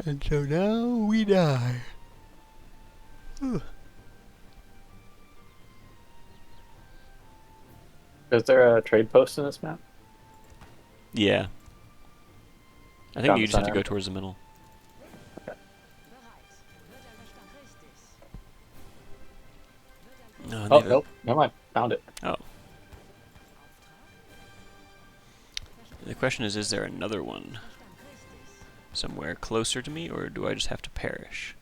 And so now we die. Is there a trade post in this map? Yeah. I think Down you the just have to center? go towards the middle. No, Oh, nope. Never mind. Found it. Oh. The question is there another one somewhere closer to me, or do I just have to perish?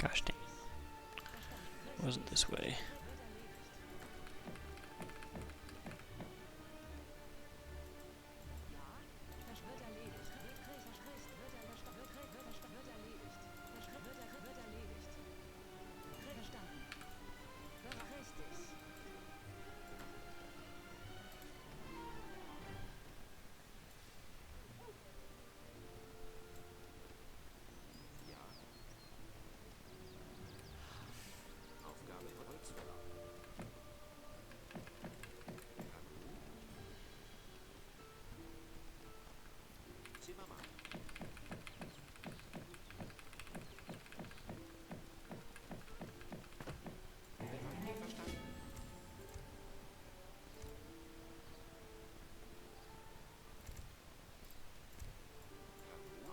Gosh dang. It wasn't this way.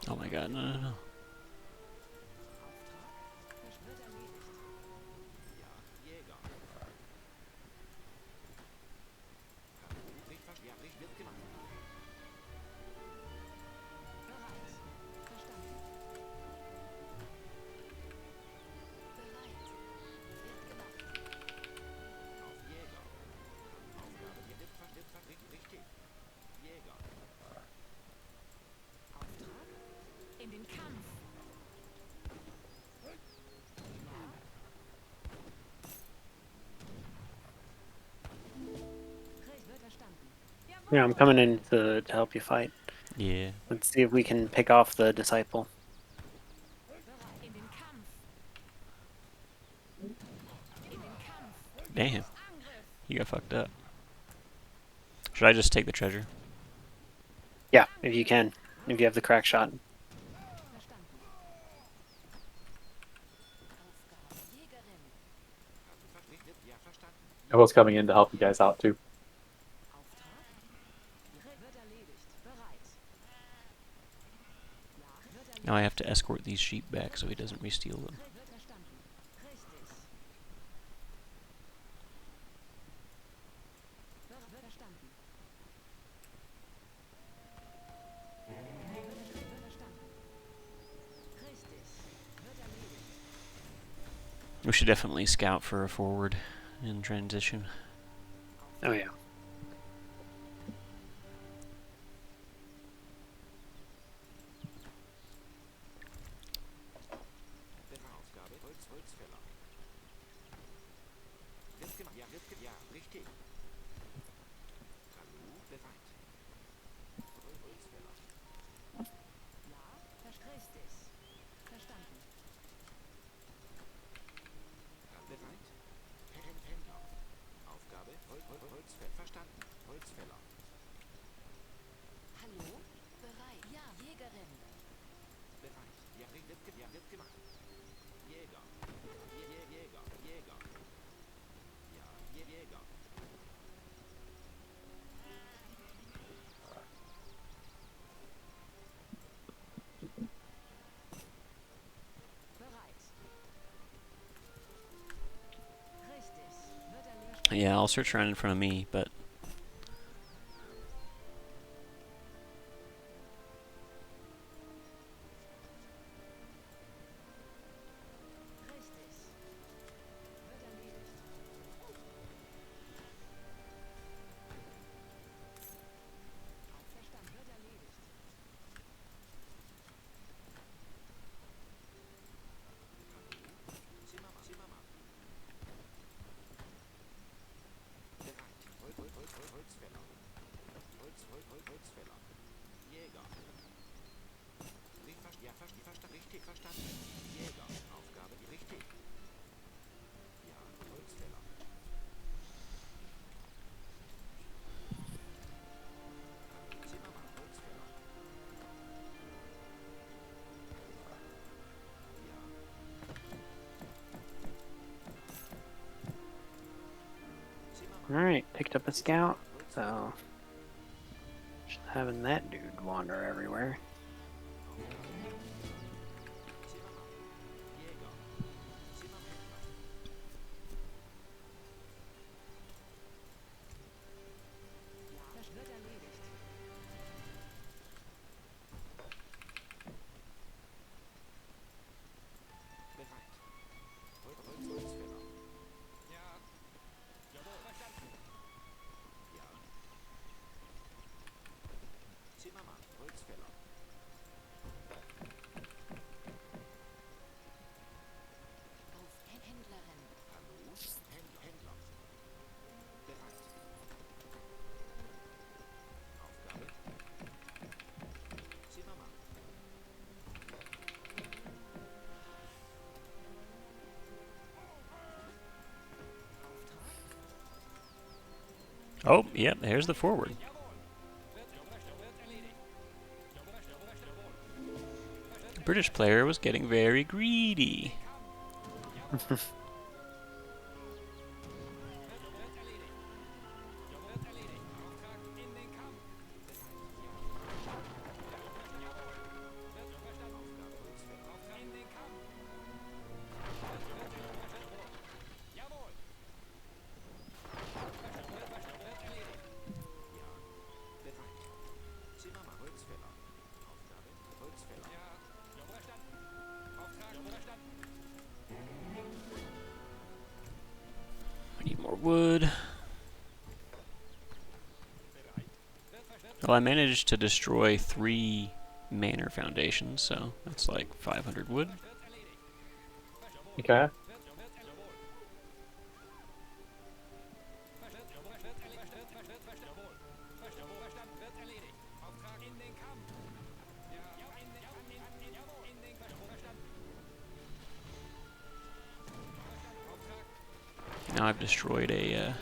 Oh my god, no. Yeah, I'm coming in to help you fight. Yeah. Let's see if we can pick off the disciple. Damn. You got fucked up. Should I just take the treasure? Yeah, if you can. If you have the crack shot. I was coming in to help you guys out too. Now I have to escort these sheep back so he doesn't re-steal them. We should definitely scout for a forward in transition. Oh yeah. Yeah, I'll search around in front of me, but Alright, picked up a scout, so just having that dude wander everywhere. oh, yep, there's the forward. The British player was getting very greedy. I need more wood. Well, I managed to destroy 3 manor foundations, so that's like 500 wood. Okay. Now I've destroyed a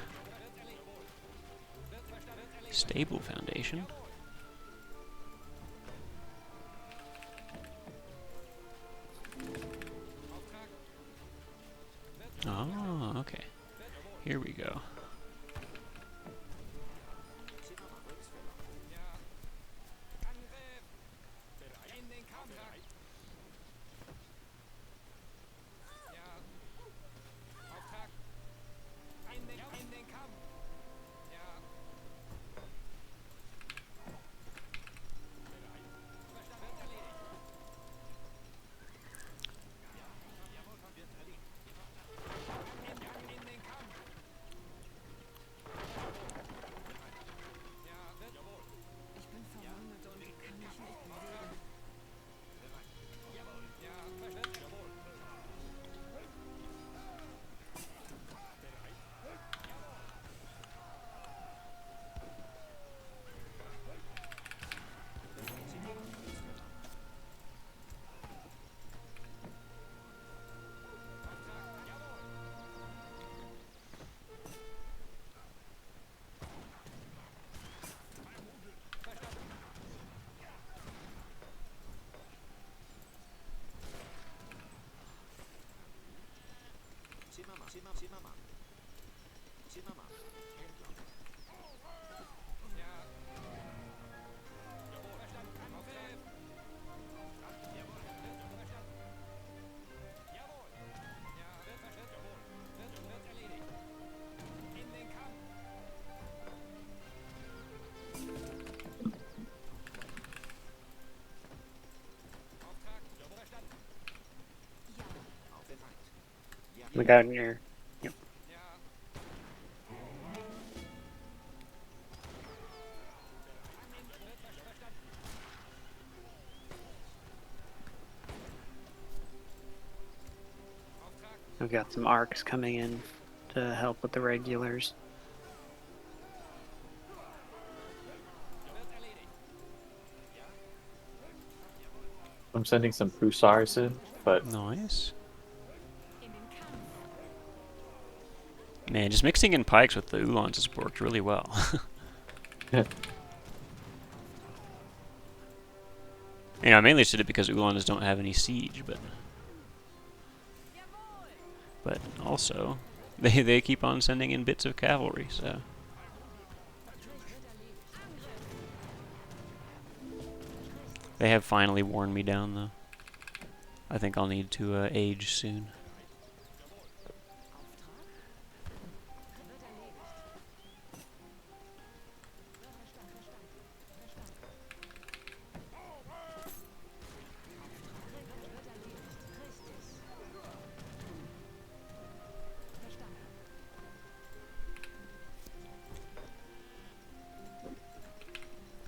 stable foundation. Oh, okay. Here we go. We got in here. Yep. We've got some arcs coming in to help with the regulars. I'm sending some hussars in, but Nice. Man, just mixing in pikes with the Uhlans has worked really well. You know, I mainly did it because Uhlans don't have any siege, but also they keep on sending in bits of cavalry, so they have finally worn me down though. I think I'll need to age soon.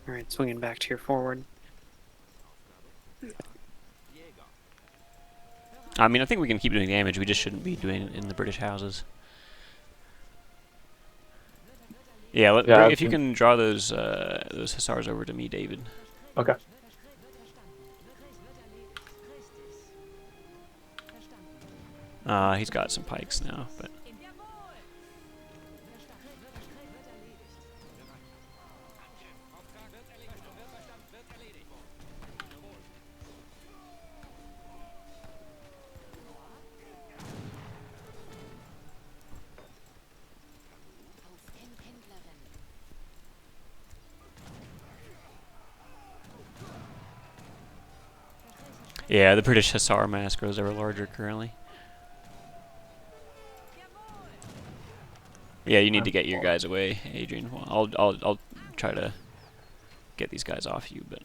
Alright, swinging back to your forward. I mean, I think we can keep doing damage, we just shouldn't be doing it in the British houses. Yeah, if you can draw those hussars over to me, David. okay. He's got some pikes now, but yeah, the British hussar mass grows ever larger currently. Yeah, you need to get your guys away, Adrian. Well, I'll try to get these guys off you, but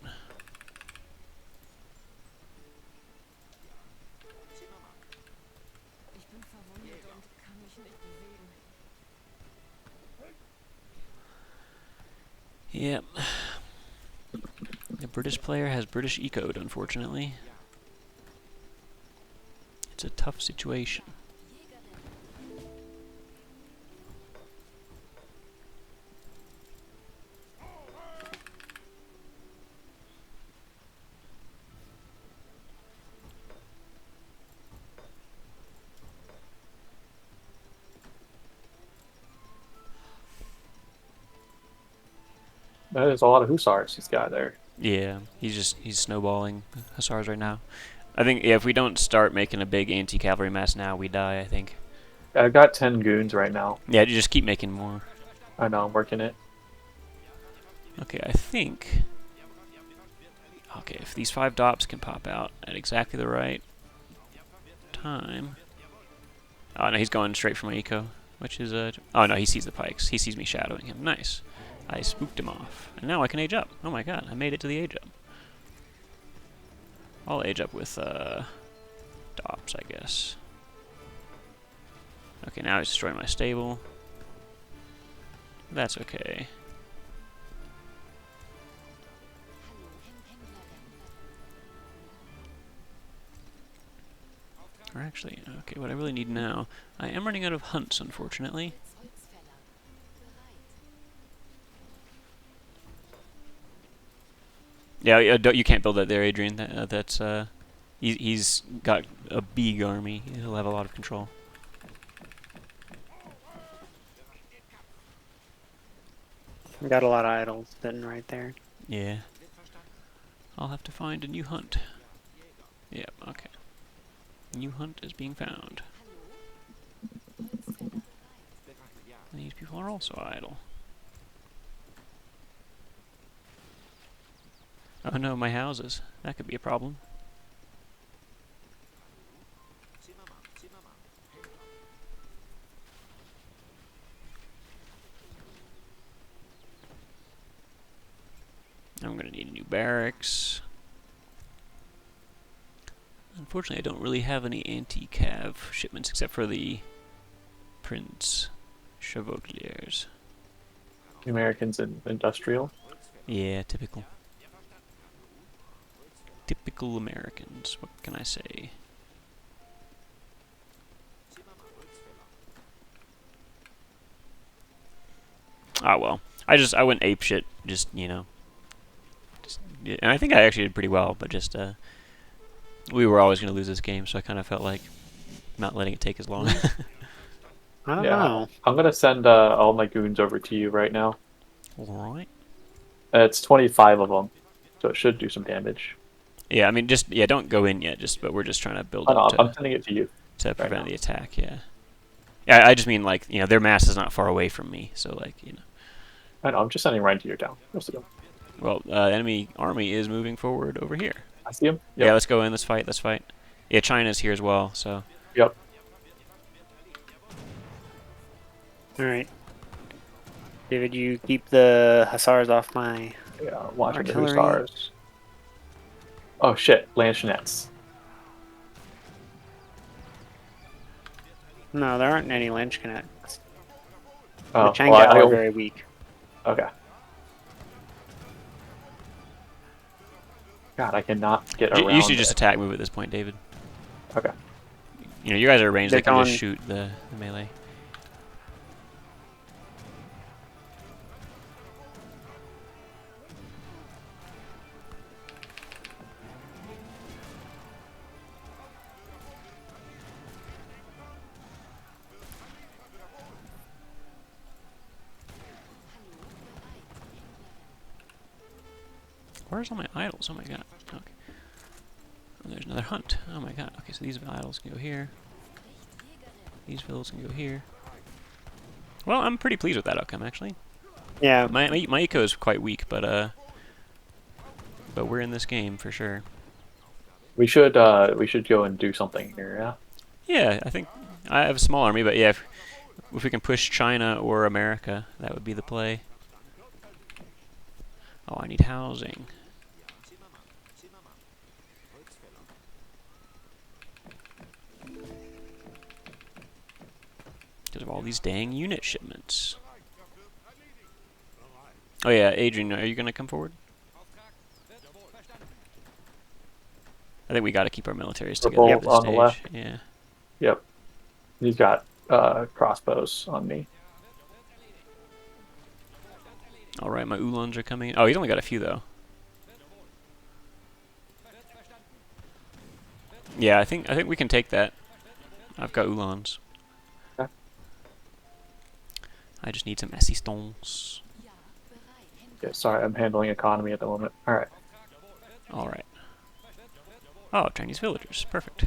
yep. The British player has British ecoed, unfortunately. It's a tough situation. That is a lot of hussars he's got there. Yeah, he's snowballing hussars right now. I think, yeah, if we don't start making a big anti-cavalry mass now, we die, I think. I've got 10 goons right now. Yeah, you just keep making more. I know, I'm working it. Okay, I think... Okay, if these 5 dops can pop out at exactly the right time... Oh, no, he's going straight for my eco, which is... Oh, no, he sees the pikes. He sees me shadowing him. Nice. I spooked him off. And now I can age up. Oh my god, I made it to the age up. I'll age up with, dops, I guess. Okay, now he's destroying my stable. That's okay. Or actually, okay, what I really need now... I am running out of hunts, unfortunately. Yeah, you can't build that there, Adrian. He's got a big army. He'll have a lot of control. We got a lot of idols sitting right there. Yeah. I'll have to find a new hunt. Yep, okay. New hunt is being found. These people are also idle. Oh no, my houses. That could be a problem. I'm gonna need a new barracks. Unfortunately, I don't really have any anti-cav shipments except for the Prince Chevauliers. The Americans in industrial. Yeah, typical. Typical Americans. What can I say? Ah, well. I went ape shit. Just, you know. Yeah, and I think I actually did pretty well, but just, we were always going to lose this game, so I kind of felt like not letting it take as long. I don't Yeah, know. I'm gonna send all my goons over to you right now. Alright. It's 25 of them, so it should do some damage. Yeah, I mean, just, yeah, don't go in yet, but we're just trying to build Oh, no, up I'm sending it to you. to prevent now. the attack, yeah. Yeah, I just mean, like, you know, their mass is not far away from me, so, like, you know. I know, I'm just sending right to your town. You'll see him. Well, enemy army is moving forward over here. I see him. Yeah, let's go in, let's fight. Yeah, China's here as well, so. Yep. Alright. David, you keep the hussars off my... Yeah, watching the Artillery. hussars. Oh shit, lanchonettes. No, there aren't any lynch connects. Oh, The Chang'ao well, are very weak. Okay. God, I cannot get around. You should just attack move at this point, David. Okay. You know, you guys are ranged, they They're can just going- shoot the melee. Where's all my idols? Oh my god. Okay. Oh, there's another hunt. Oh my god. Okay, so these idols can go here. These villas can go here. Well, I'm pretty pleased with that outcome, actually. Yeah, My eco is quite weak, but we're in this game for sure. We should go and do something here, yeah? Yeah, I think I have a small army, but yeah, if we can push China or America, that would be the play. Oh, I need housing. Because of all these dang unit shipments. Oh yeah, Adrian, are you going to come forward? I think we got to keep our militaries together Revolt at this on the stage. left. Yeah. Yep. He's got crossbows on me. All right, my Ulans are coming in. Oh, he's only got a few though. Yeah, I think we can take that. I've got Ulans. Okay. I just need some assistance. Yeah, sorry, I'm handling economy at the moment. Alright. All right. Oh, Chinese villagers. Perfect.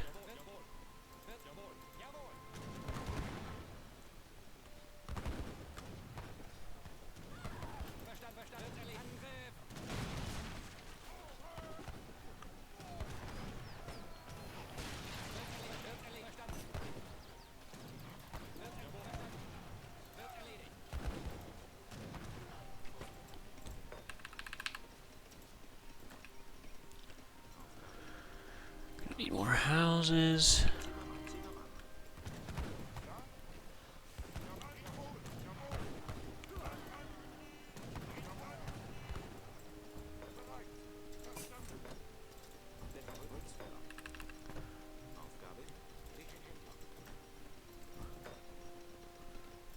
Need more houses.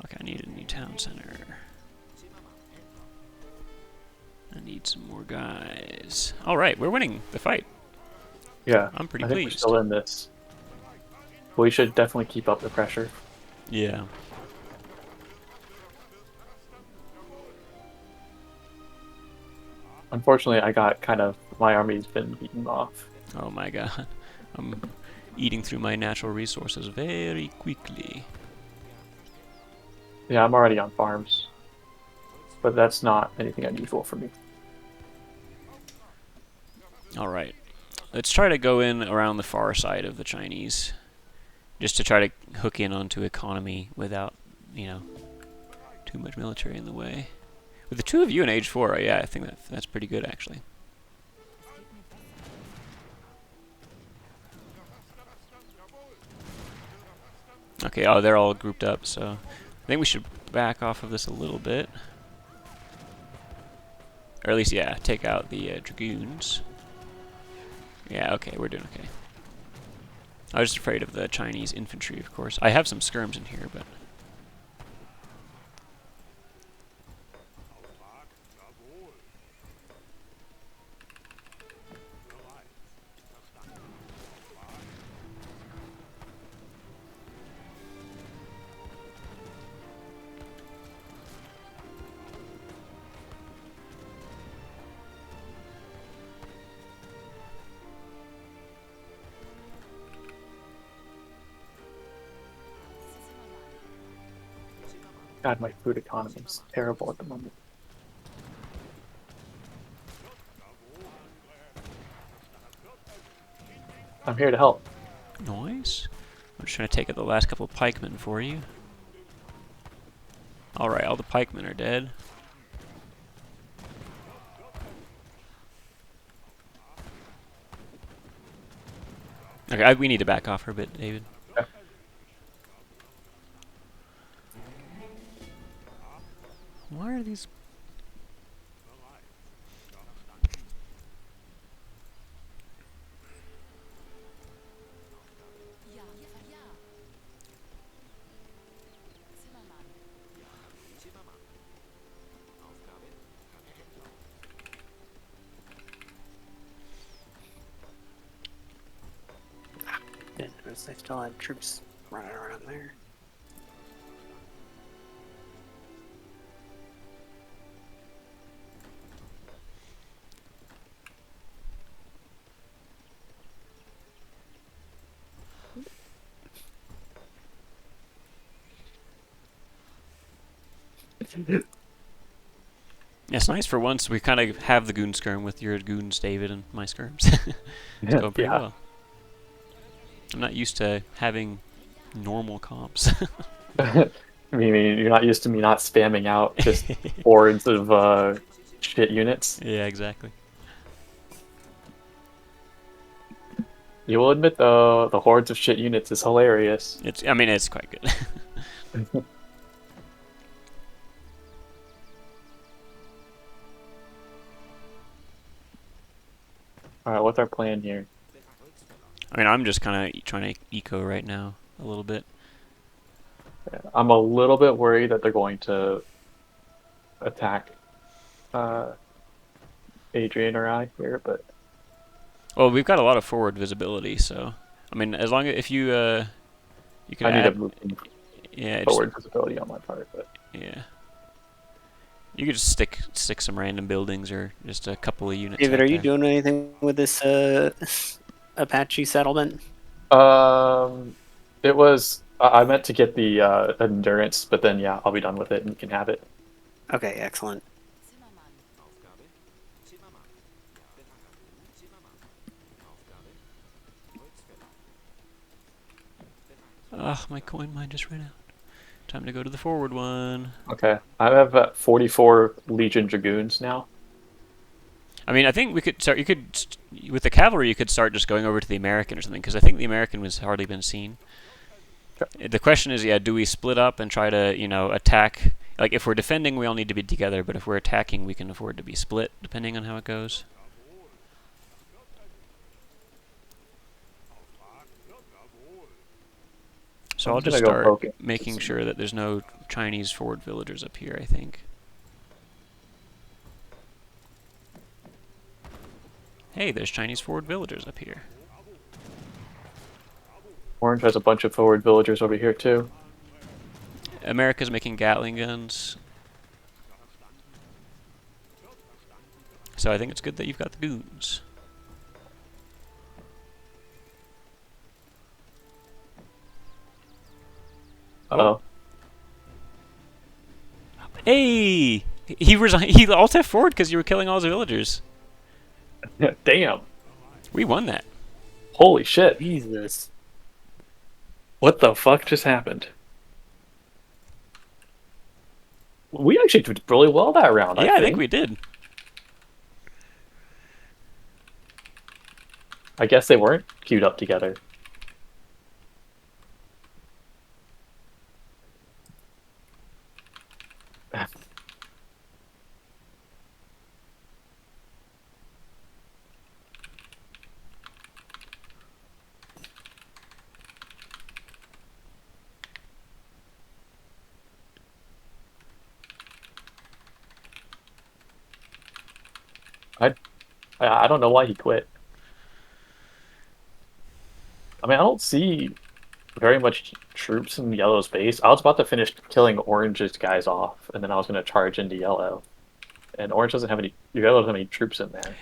Okay, I need a new town center. I need some more guys. All right, we're winning the fight. Yeah. I'm pretty I think pleased. we're still in this. We should definitely keep up the pressure. Yeah. Unfortunately, I got my army's been beaten off. Oh my god. I'm eating through my natural resources very quickly. Yeah, I'm already on farms. But that's not anything unusual for me. All right. Let's try to go in around the far side of the Chinese. Just to try to hook in onto economy without, you know, too much military in the way. With the two of you in age 4, yeah, I think that's pretty good, actually. Okay, oh, they're all grouped up, so I think we should back off of this a little bit. Or at least, yeah, take out the dragoons. Yeah, okay, we're doing okay. I was just afraid of the Chinese infantry, of course. I have some skirms in here, but... God, my food economy is terrible at the moment. I'm here to help. Nice. I'm just trying to take out the last couple of pikemen for you. Alright, all the pikemen are dead. Okay, we need to back off for a bit, David. Okay. Why are these... Didn't notice they still had troops running around there. Yeah, it's nice for once we kind of have the goon skirm with your goons, David, and my skirms. It's going pretty well. I'm not used to having normal comps. I mean, you're not used to me not spamming out just hordes of shit units. Yeah, exactly. You will admit, though, the hordes of shit units is hilarious. I mean, it's quite good. Alright, what's our plan here? I mean, I'm just kind of trying to eco right now a little bit. I'm a little bit worried that they're going to attack Adrian or I here, but Well, we've got a lot of forward visibility, so I mean, as long as if you you can I need add, to move yeah, forward visibility on my part. But yeah, you could just stick some random buildings or just a couple of units. David, out are you there. doing anything with this Apache settlement? it was I meant to get the endurance, but then yeah, I'll be done with it and you can have it. Okay, excellent. Ah, my coin mine just ran out. Time to go to the forward one. Okay, I have 44 Legion Dragoons now. I mean, I think we could start. You could, with the cavalry, you could start just going over to the American or something, because I think the American has hardly been seen. The question is, yeah, do we split up and try to, attack? Like, if we're defending, we all need to be together, but if we're attacking, we can afford to be split, depending on how it goes. So I'll just start making sure that there's no Chinese forward villagers up here, I think. Hey, there's Chinese forward villagers up here. Orange has a bunch of forward villagers over here too. America's making Gatling guns. So I think it's good that you've got the goons. Uh-oh. Hey! He resigned. He alt F forward because you were killing all his villagers. Damn. We won that. Holy shit. Jesus. What the fuck just happened? We actually did really well that round, Yeah, I think we did. I guess they weren't queued up together. I don't know why he quit. I mean, I don't see very much troops in Yellow's base. I was about to finish killing Orange's guys off, and then I was going to charge into Yellow. And Orange doesn't have any. Yellow doesn't have any troops in there.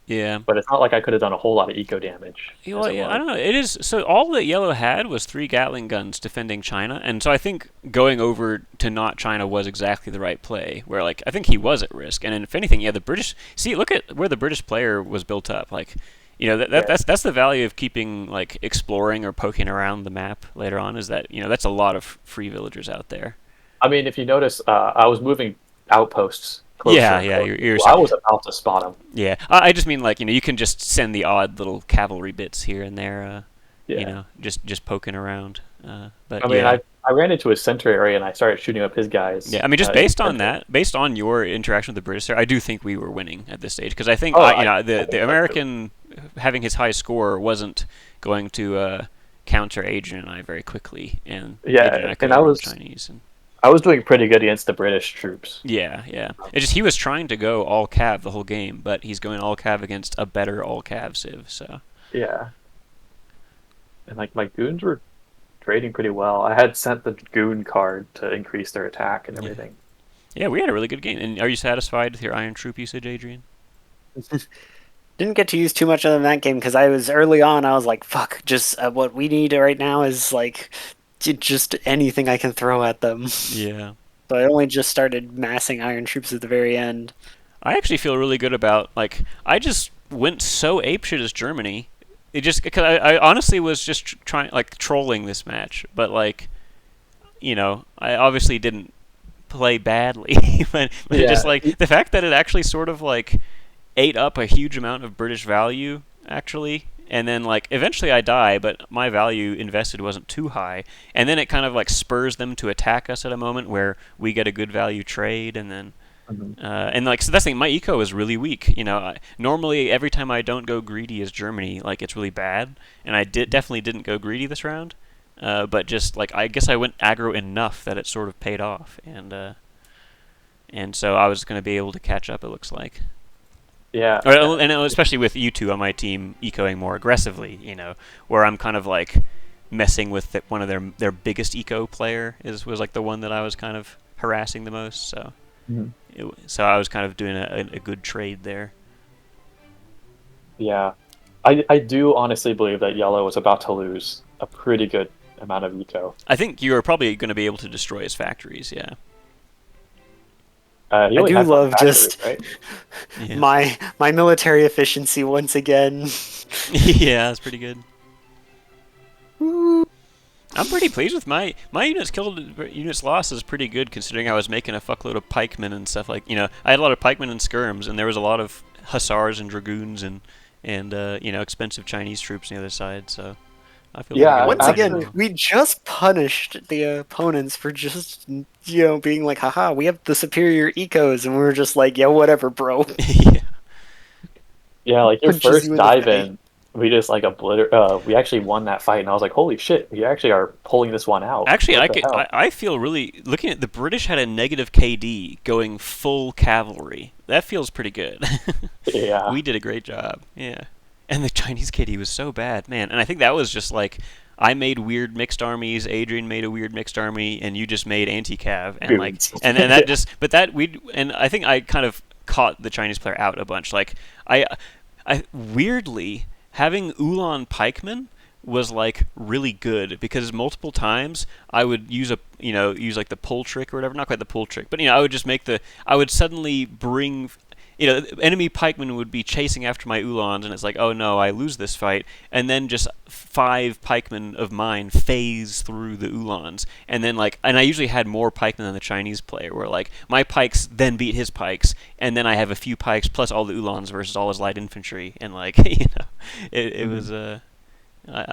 Yeah. But it's not like I could have done a whole lot of eco damage. As Well, it yeah, was. I don't know. It is so. All that Yellow had was 3 Gatling guns defending China, and so I think going over to not China was exactly the right play. Where like I think he was at risk, and if anything, yeah, the British. See, look at where the British player was built up. Like, Yeah. that's the value of keeping like exploring or poking around the map later on. Is that that's a lot of free villagers out there. I mean, if you notice, I was moving outposts closer Yeah, and yeah, closer. you're I was about to spot him. yeah. I just mean like you can just send the odd little cavalry bits here and there. Yeah. Just poking around. But I mean, yeah. I ran into his center area and I started shooting up his guys. Yeah, I mean, just in based on center. that, based on your interaction with the British there, I do think we were winning at this stage because I think Oh, the I think so, too. American having his high score wasn't going to counter Adrian and I very quickly, and Yeah, Adrian and I could and outrun the Chinese. And I was doing pretty good against the British troops. yeah, yeah. It's just he was trying to go all cav the whole game, but he's going all cav against a better all cav civ. So Yeah, and like my goons were trading pretty well. I had sent the goon card to increase their attack and yeah, everything. yeah, we had a really good game. And are you satisfied with your Iron Troop usage, Adrian? Didn't get to use too much of them in that game because I was early on. I was like, "Fuck!" Just what we need right now is like just anything I can throw at them. Yeah. So I only just started massing iron troops at the very end. I actually feel really good about like I just went so apeshit as Germany. It just because I honestly was just trying like trolling this match, but like I obviously didn't play badly, but it just Yeah, like the fact that it actually sort of like ate up a huge amount of British value actually. And then like eventually I die, but my value invested wasn't too high. And then it kind of like spurs them to attack us at a moment where we get a good value trade, and then mhm. and like so that's the thing. My eco is really weak. Normally every time I don't go greedy as Germany, like it's really bad, and I definitely didn't go greedy this round. But just like I guess I went aggro enough that it sort of paid off, and so I was going to be able to catch up. It looks like. Yeah, And especially with you two on my team ecoing more aggressively, where I'm kind of like messing with one of their biggest eco player was like the one that I was kind of harassing the most. So Mhm. so I was kind of doing a good trade there. Yeah. I do honestly believe that Yellow was about to lose a pretty good amount of eco. I think you are probably going to be able to destroy his factories. Yeah. He I only do had one love factory, just right? Yeah. my military efficiency once again. Yeah, that's pretty good. I'm pretty pleased with my units killed, units lost is pretty good considering I was making a fuckload of pikemen and stuff like I had a lot of pikemen and skirms, and there was a lot of hussars and dragoons and expensive Chinese troops on the other side. So I feel Yeah, pretty good Once about actually- again, we just punished the opponents for just being like, haha, we have the superior ecos, and we were just like, yeah, whatever, bro. yeah. Yeah, like your Punches first you in the dive face. in, we just like we actually won that fight, and I was like, holy shit, we actually are pulling this one out. Actually, What the hell? I feel really looking at the British had a negative KD going full cavalry. That feels pretty good. Yeah. We did a great job. Yeah. And the Chinese KD was so bad, man. And I think that was just like I made weird mixed armies, Adrian made a weird mixed army, and you just made anti-cav, and like Goons. and that just but that we and I think I kind of caught the Chinese player out a bunch. Like I weirdly having Ulan pikemen was like really good because multiple times I would use like the pull trick or whatever, not quite the pull trick, but I would just I would suddenly bring enemy pikemen would be chasing after my Ulans, and it's like, oh no, I lose this fight, and then just 5 pikemen of mine phase through the Ulans, and then and I usually had more pikemen than the Chinese player, where like my pikes then beat his pikes, and then I have a few pikes plus all the Ulans versus all his light infantry, and like it was I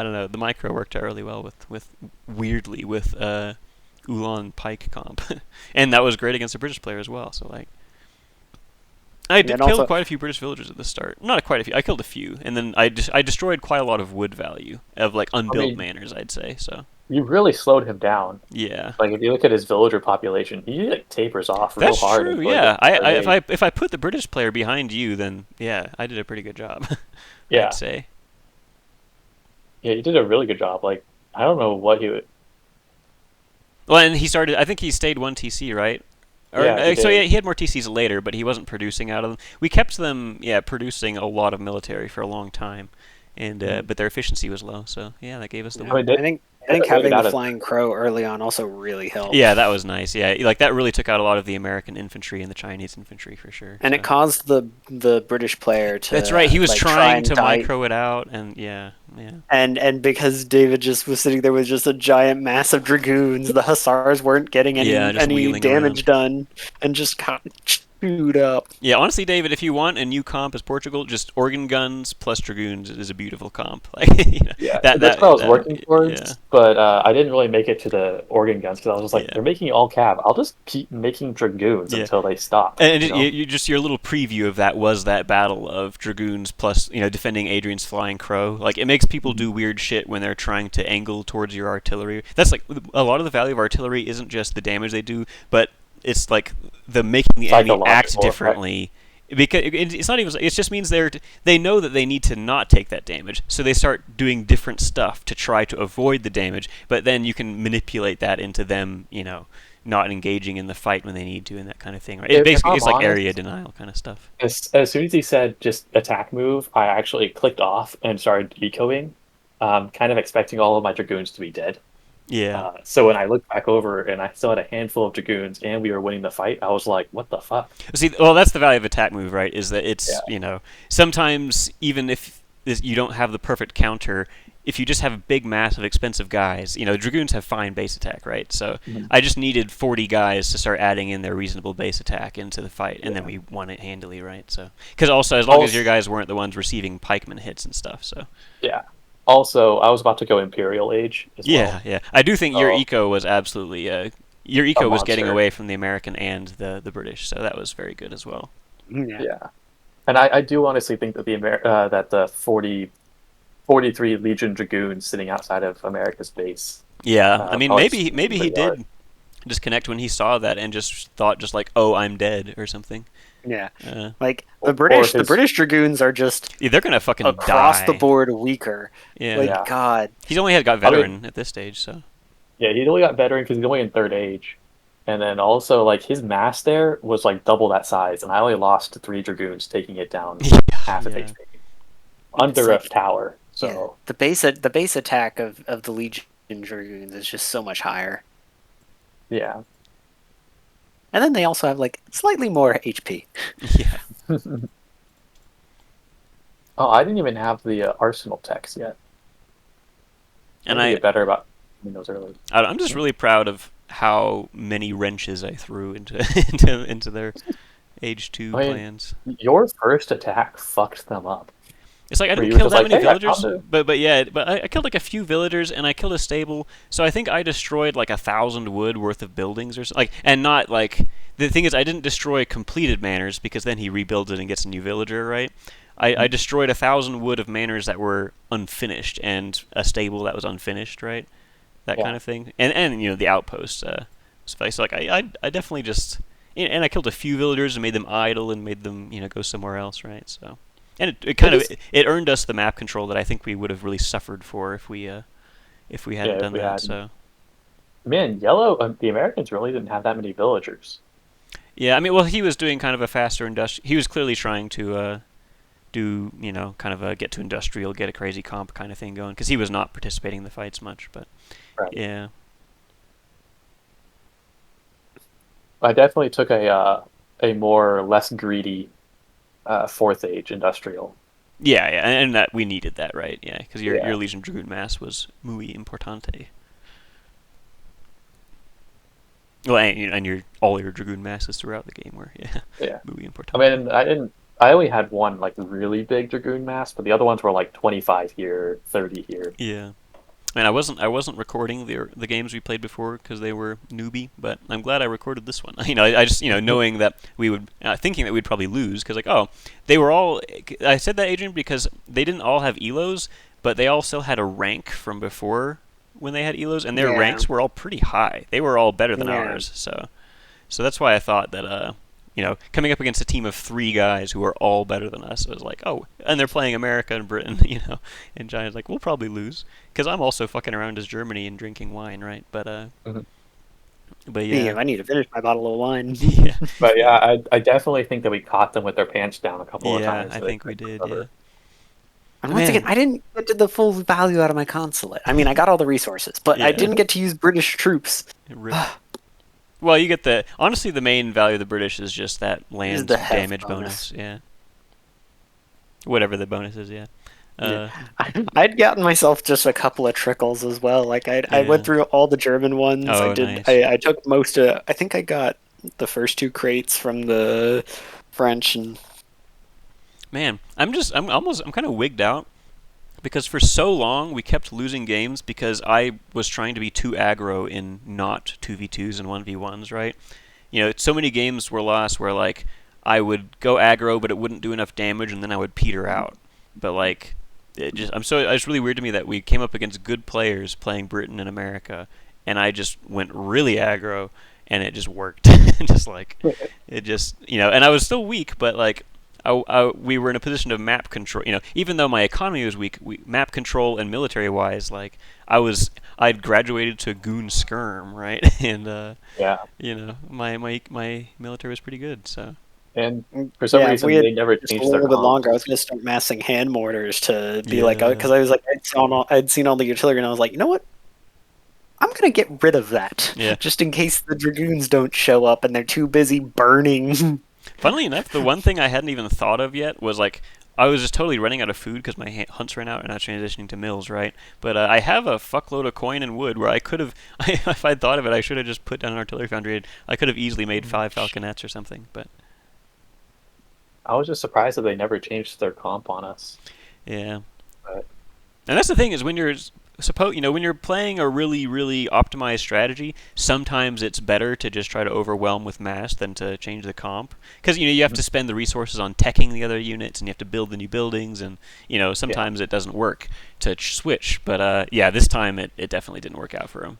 don't know, the micro worked out really well with weirdly with Ulan pike comp, and that was great against the British player as well. So like. I did And kill also- quite a few British villagers at the start. Not quite a few. I killed a few, and then I destroyed quite a lot of wood value of like unbuilt mean- manors, I'd say. So you really slowed him down. Yeah. Like if you look at his villager population, he like tapers off real That's hard true. until like Yeah. the third age. If I put the British player behind you, then yeah, I did a pretty good job. I'd Yeah, say. yeah, you did a really good job. Like I don't know what he would. Well, and he started. I think he stayed one TC, right? Or Yeah, he so yeah, did. he had more TCs later, but he wasn't producing out of them. We kept them, yeah, producing a lot of military for a long time, and but their efficiency was low. So yeah, that gave us the Yeah. I mean, win. they, I they think waited having the out of. flying crow early on also really helped. Yeah, that was nice. Yeah, like that really took out a lot of the American infantry and the Chinese infantry for sure. And so. it caused the British player to That's right. He was like try trying and to die, micro it out, and yeah. and because David just was sitting there with just a giant mass of dragoons, the hussars weren't getting Yeah, just any wheeling damage around. done, and just got chewed up. Yeah, honestly, David, if you want a new comp as Portugal, just organ guns plus dragoons is a beautiful comp. Like, Yeah, that's what I was working yeah, towards, but I didn't really make it to the organ guns because I was just like, yeah. they're making all cav. I'll just keep making dragoons Yeah. until they stop. And You know? you just your little preview of that was that battle of dragoons plus defending Adrian's flying crow. Like it makes people do weird shit when they're trying to angle towards your artillery. That's like a lot of the value of artillery isn't just the damage they do, but it's like the making the enemy act Psychological effect. differently. Because it's not even. It just means they know that they need to not take that damage, so they start doing different stuff to try to avoid the damage. But then you can manipulate that into them, not engaging in the fight when they need to, and that kind of thing. Right? It If basically I'm it's like honest, area denial kind of stuff. as soon as he said just attack move, I actually clicked off and started ecoing, kind of expecting all of my dragoons to be dead. Yeah. So when I looked back over and I still had a handful of dragoons and we were winning the fight, I was like, what the fuck? See, well, that's the value of attack move, right? Is that it's Yeah. sometimes even if you don't have the perfect counter, if you just have a big mass of expensive guys, dragoons have fine base attack, right? So I just needed 40 guys to start adding in their reasonable base attack into the fight, and then we won it handily, right? So because also as long as your guys weren't the ones receiving pikeman hits and stuff, so Yeah. Also, I was about to go Imperial Age as well. yeah. I do think your eco was absolutely your eco was getting monster. away from the American and the British, so that was very good as well. Yeah. And I do honestly think that that the 43 Legion Dragoons sitting outside of America's base. Yeah, I mean probably maybe he pretty hard. did disconnect when he saw that and just thought like, oh, I'm dead or something. Yeah, Uh, like Or the his- British dragoons are just yeah, they're gonna fucking across die. the board weaker. Yeah, Like Yeah. God, he's only got veteran at this stage, so Yeah, he only got veteran because he's only in third age. And then also, like, his mass there was like double that size, and I only lost to 3 Dragoons, taking it down half its yeah. HP. Under It's a tower. So, yeah, the base attack of the Legion dragoons is just so much higher. yeah. And then they also have like slightly more HP. yeah. Oh, I didn't even have the Arsenal text yet. And I need to get better about doing those early. I'm just really proud of how many wrenches I threw into into their age 2 I mean, plans. Your first attack fucked them up. It's like I Were didn't you kill just that like, many "Hey, I villagers, found it"? but I killed like a few villagers and I killed a stable. So I think I destroyed like 1,000 wood worth of buildings or something. Like, and not like the thing is I didn't destroy completed manors because then he rebuilds it and gets a new villager, right? I destroyed 1,000 wood of manors that were unfinished and a stable that was unfinished, right? That kind of thing, and the outposts. So like I definitely just and I killed a few villagers and made them idle and made them go somewhere else, right? So. And it kind of earned us the map control that I think we would have really suffered for if we hadn't done that. So Man, Yellow, the Americans really didn't have that many villagers. yeah, I mean, well, he was doing kind of a faster industrial. He was clearly trying to do kind of a get to industrial, get a crazy comp kind of thing going because he was not participating in the fights much. But Right. yeah, I definitely took a more less greedy fourth age industrial. yeah, and that we needed that, right? Yeah, because your Yeah. Legion Dragoon mass was muy importante. Well, and all your Dragoon masses throughout the game were Yeah. muy importante. I mean, I only had one like really big Dragoon mass, but the other ones were like 25 here, 30 here. Yeah. And I wasn't recording the games we played before because they were newbie, but I'm glad I recorded this one. I just knowing that we would thinking that we'd probably lose because they were all. I said that, Adrian, because they didn't all have elos, but they all still had a rank from before when they had elos, and their Yeah. ranks were all pretty high. They were all better than Yeah. ours. So that's why I thought that coming up against a team of 3 guys who are all better than us, it was like, oh, and they're playing America and Britain, and China's like, we'll probably lose because I'm also fucking around as Germany and drinking wine, right? But Mhm. but Yeah, yeah, I need to finish my bottle of wine. yeah, But yeah, I definitely think that we caught them with their pants down a couple of yeah, times. I so they think we couldn't did. recover. Yeah. And once again, Man. I didn't get to the full value out of my consulate. I mean, I got all the resources, but I Yeah. didn't get to use British troops. Well, you get honestly the main value of the British is just that land the health damage bonus. bonus. Yeah. Whatever the bonus is, yeah. I'd gotten myself just a couple of trickles as well. Like I Yeah. went through all the German ones. Oh, I did. nice. I took most of. I think I got the first 2 crates from the French, and Man, I'm kind of wigged out because for so long we kept losing games because I was trying to be too aggro in not 2v2s and 1v1s, right? So many games were lost where like I would go aggro but it wouldn't do enough damage and then I would peter out. But like it's really weird to me that we came up against good players playing Britain and America and I just went really aggro and it just worked. just like it just, and I was still weak, but like we were in a position of map control. Even though my economy was weak, map control and military-wise, like I'd graduated to goon skirm, right? And Yeah. my military was pretty good. So And for some if reason, we had they never just a changed their little bit comp. longer, I was going to start massing hand mortars to be like, Yeah. because I was like, I'd seen all the artillery, and I was like, you know what? I'm going to get rid of that, Yeah. just in case the dragoons don't show up and they're too busy burning. Funnily enough, the one thing I hadn't even thought of yet was like I was just totally running out of food because my hunts ran out and I was transitioning to mills, right? But I have a fuckload of coin and wood where I could have, if I'd thought of it, I should have just put down an artillery foundry. I could have easily made 5 falconets or something, but I was just surprised that they never changed their comp on us. yeah. But And that's the thing is when you're when you're playing a really really optimized strategy, sometimes it's better to just try to overwhelm with mass than to change the comp because you have to spend the resources on teching the other units and you have to build the new buildings and sometimes it doesn't work to switch. But yeah, this time it definitely didn't work out for him.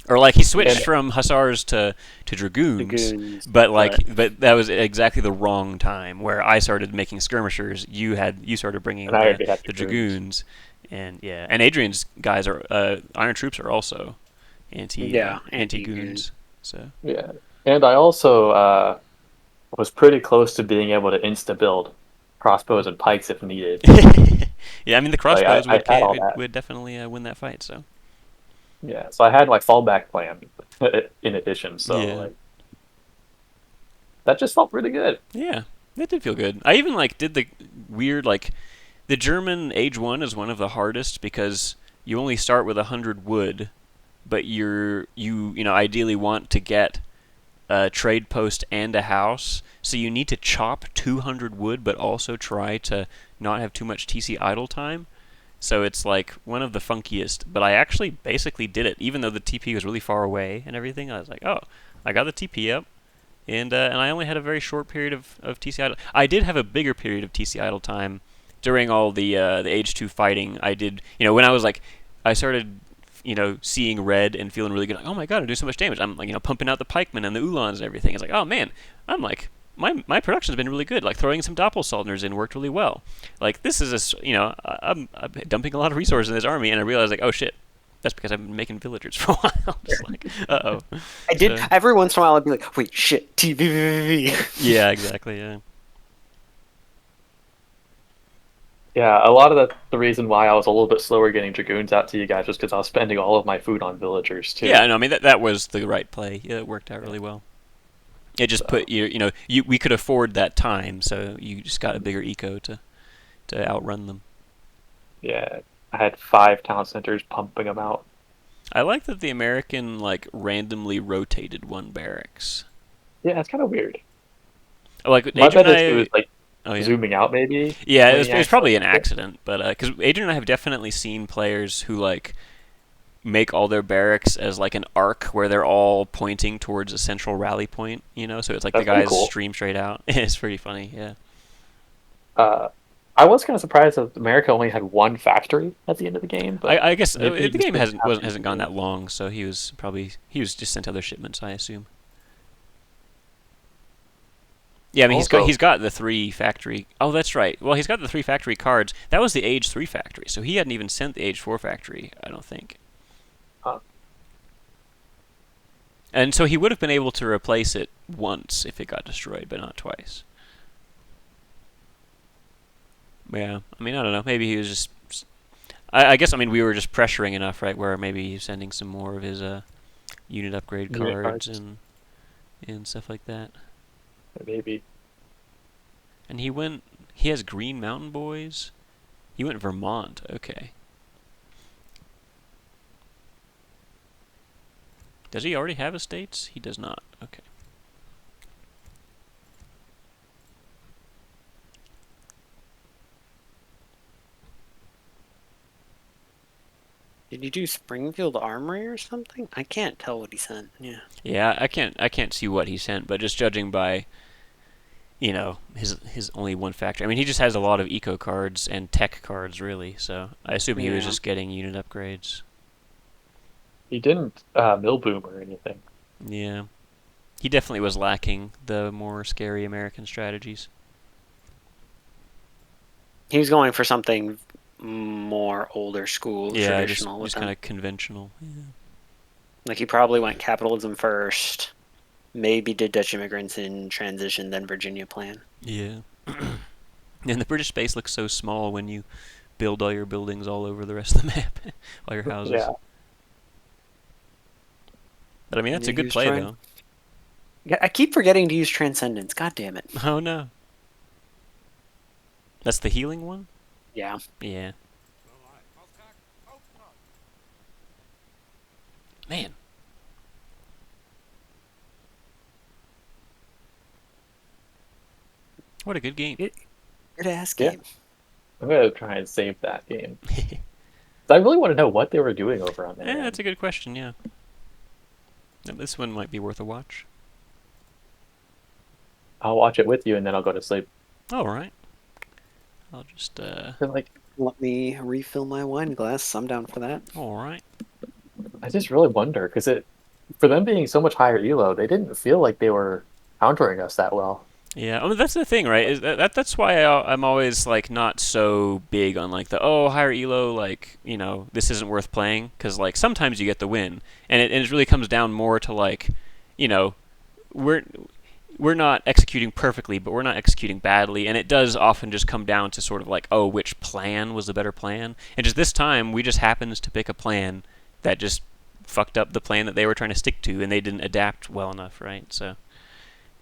Or like he switched from hussars to dragoons, but but that was exactly the wrong time where I started making skirmishers. You started bringing And I already had the dragoons. dragoons, and yeah, and Adrian's guys are iron troops are also anti goons. anti-goons. So yeah, and I also was pretty close to being able to insta build crossbows and pikes if needed. yeah, I mean the crossbows I had all that. would definitely win that fight. So Yeah, so I had my fallback plan in addition. So Yeah. like, that just felt really good. yeah, that did feel good. I even like did the weird like. The German Age 1 is one of the hardest because you only start with 100 wood, but you ideally want to get a trade post and a house, so you need to chop 200 wood but also try to not have too much TC idle time. So it's like one of the funkiest, but I actually basically did it even though the TP was really far away and everything. I was like, "Oh, I got the TP up." And I only had a very short period of TC idle. I did have a bigger period of TC idle time during all the Age 2 fighting. I did, when I was like, I started, seeing red and feeling really good. Like, oh my god, I do so much damage. I'm like, pumping out the pikemen and the Ulans and everything. It's like, oh man, I'm like, my production's been really good. Like throwing some Doppelsoldners in worked really well. Like this is I'm dumping a lot of resources in this army, and I realized like, oh shit. That's because I've been making villagers for a while. Just like, uh-oh. I did every once in a while. I'd be like, "Wait, shit, TVVV." Yeah, exactly. Yeah. Yeah, a lot of the reason why I was a little bit slower getting dragoons out to you guys was because I was spending all of my food on villagers too. Yeah, no, I mean that was the right play. Yeah, it worked out really well. It just put we could afford that time, so you just got a bigger eco to outrun them. Yeah, I had 5 town centers pumping them out. I like that the American like randomly rotated one barracks. Yeah, it's kind of weird. Like My Adrian bet and is it I, was like oh, yeah. zooming out maybe. Yeah, Maybe it was probably an accident. accident, but because Adrian and I have definitely seen players who like make all their barracks as like an arc where they're all pointing towards a central rally point. So it's like That's the pretty guys cool. stream straight out. It's pretty funny, yeah. I was kind of surprised that America only had one factory at the end of the game, but I guess maybe he the just game didn't have hasn't gone anything. that long, so he was just sent other shipments, I assume. Yeah, I mean Also, he's got the 3 factory. Oh, that's right. Well, he's got the 3 factory cards. That was the Age 3 factory, so he hadn't even sent the Age 4 factory, I don't think. uh, And so he would have been able to replace it once if it got destroyed, but not twice. Yeah, I mean I don't know. Maybe he was just. I guess I mean we were just pressuring enough, right? Where maybe he's sending some more of his unit upgrade unit cards cards, and stuff like that. maybe. And he went. He has Green Mountain Boys. He went Vermont. Okay. Does he already have estates? He does not. Okay. Did you do Springfield Armory or something? I can't tell what he sent. Yeah. Yeah, I can't see what he sent, but just judging by his only one factory. I mean, he just has a lot of eco cards and tech cards, really. So I assume he was Yeah. just getting unit upgrades. He didn't mill boom or anything. Yeah, he definitely was lacking the more scary American strategies. He was going for something more older school, Yeah, traditional with just kind him. of conventional. Yeah. Like he probably went capitalism first, maybe did Dutch immigrants in transition, then Virginia plan. Yeah. And the British base looks so small when you build all your buildings all over the rest of the map, all your houses. Yeah, But I mean, that's Yeah, a he good was play, trying. though. Yeah, I keep forgetting to use Transcendence. God damn it. Oh no, that's the healing one. Yeah. Yeah. Man. What a good game. Good ass yeah. game. I'm gonna try and save that game. I really want to know what they were doing over on there. Yeah, that's a good question, yeah. This one might be worth a watch. I'll watch it with you, and then I'll go to sleep. Alright. I'll just, Like, Let me refill my wine glass. I'm down for that. alright. I just really wonder because for them being so much higher elo, they didn't feel like they were countering us that well. Yeah, I mean, that's the thing, right? Is that's why I'm always, like, not so big on, like, higher elo, like, this isn't worth playing. Because, like, sometimes you get the win. And it really comes down more to, like, you know, we're we're not executing perfectly, but we're not executing badly, and it does often just come down to sort of like, oh, which plan was the better plan? And just this time, we just happened to pick a plan that just fucked up the plan that they were trying to stick to, and they didn't adapt well enough, right? So,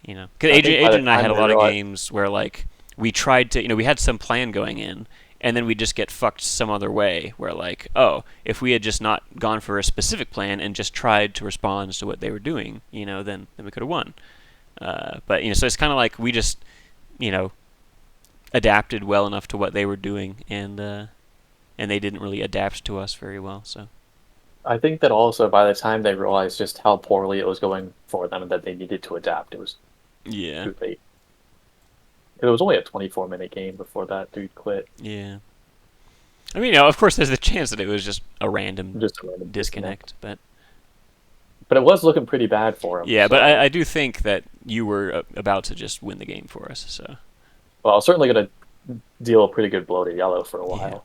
because I think by the Adrian and I time had a they lot of realized, games where like we tried to, we had some plan going in, and then we just get fucked some other way where like, oh, if we had just not gone for a specific plan and just tried to respond to what they were doing, then we could have won. But so it's kind of like we just, you know, adapted well enough to what they were doing, and they didn't really adapt to us very well. So I think that also by the time they realized just how poorly it was going for them and that they needed to adapt, it was yeah, too late. It was only a 24-minute game before that dude quit. yeah. I mean, of course, there's the chance that it was just a random Just a random disconnect, but But it was looking pretty bad for him. yeah, So. but I do think that you were about to just win the game for us. So Well, I was certainly going to deal a pretty good blow to yellow for a while. yeah.